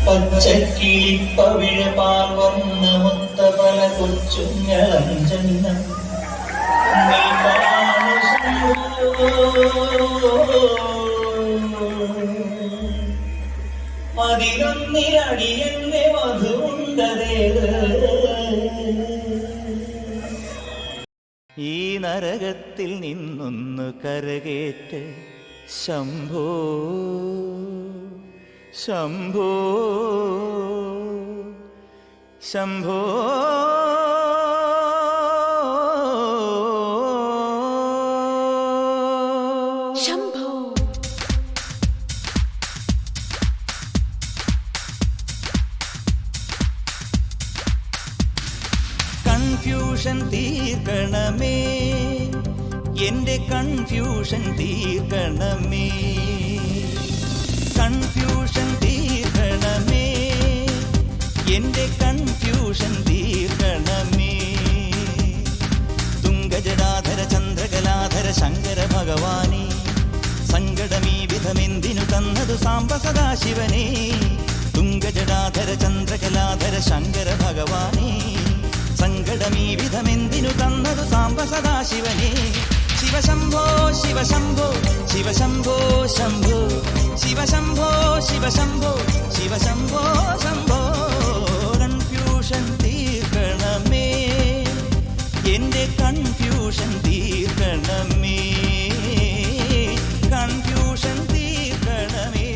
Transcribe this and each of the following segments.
പച്ചക്കിളിപ്പവിഴ പാർവന്ന മുത്ത പല കൊച്ചുങ്ങളഞ്ചെണ്ണം അതിലൊന്നിരടിയന്റെ മധുണ്ടതേത് ഈ നരകത്തിൽ നിന്നൊന്നു കരകേറ്റ് ശംഭോ ശംഭോ ശംഭോ ശംഭോ കൺഫ്യൂഷൻ തീർക്കണമേ എന്റെ കൺഫ്യൂഷൻ തീർക്കണമേ കൺഫ്യൂഷൻ തീർക്കണമേ എന്റെ കൺഫ്യൂഷൻ തീർക്കണമേ തുംഗജടാധര ചന്ദ്രകലാധര ശങ്കര ഭഗവാനേ സങ്കടമീ വിധമെന്തിനു തന്നതു സാംബ സദാശിവനേ തുംഗജടാധര ചന്ദ്രകലാധര ശങ്കര ഭഗവാനേ സങ്കടമീ വിധമെന്തിനു തന്നതു സാംബ സദാശിവനേ ശിവശംഭോ ശിവശംഭോ ശിവശംഭോ ശംഭോ ശിവശംഭോ ശിവശംഭോ ശിവശംഭോ ശംഭോ കൺഫ്യൂഷൻ തീർക്കണമേ എന്റെ കൺഫ്യൂഷൻ തീർക്കണമേ കൺഫ്യൂഷൻ തീർക്കണമേ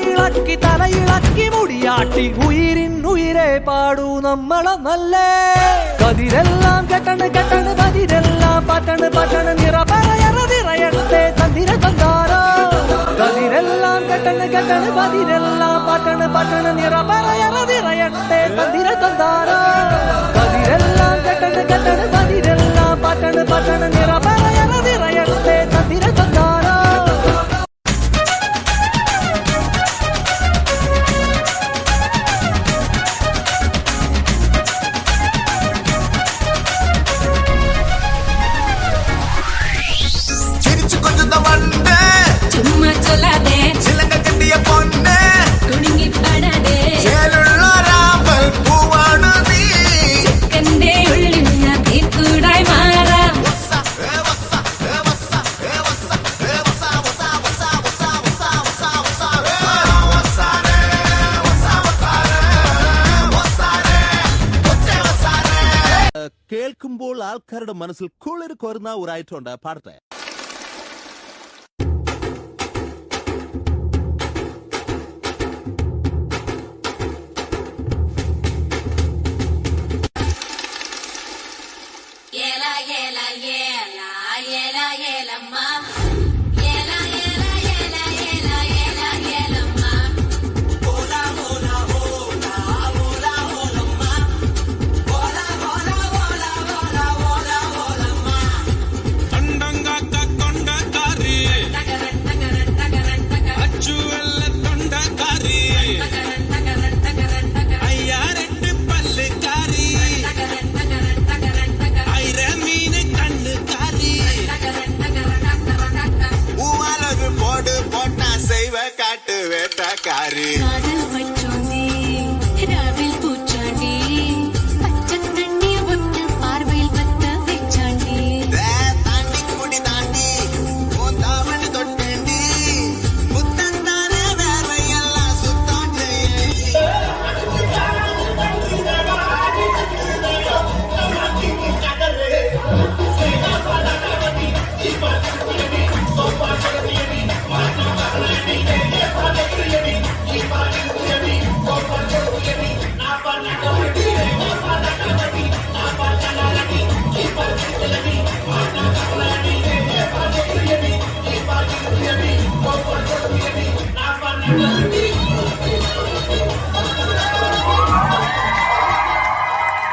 ഇളക്കി തലയിളക്കി മുടിയാട്ടി ഉയിരിന്നുയിരെ പാടൂ നമ്മളെ നല്ലേ കതിരെല്ലാം കെട്ടണ് കെട്ടണ് കതിരെല്ലാം പട്ടണ് പട്ടണ് നിറയറതിറയട്ടെ തന്തിര തന്താരോ കതിരെല്ലാം കെട്ടണ് കെട്ടണ് കതിരെല്ലാം പട്ടണ് പട്ടണ് നിറയറതിറയട്ടെ തന്തിര തന്താരോ കതിരെല്ലാം കെട്ടണ് കെട്ടണ് കതിരെല്ലാം പട്ടണ് പട്ടണ് നിറയറതിറയട്ടെ തന്തിര തന്താരോ കേൾക്കുമ്പോൾ ആൾക്കാരുടെ മനസ്സിൽ കുളിർ കോരുന്ന ഒരു ഐറ്റം ഉണ്ട് പാടത്തെ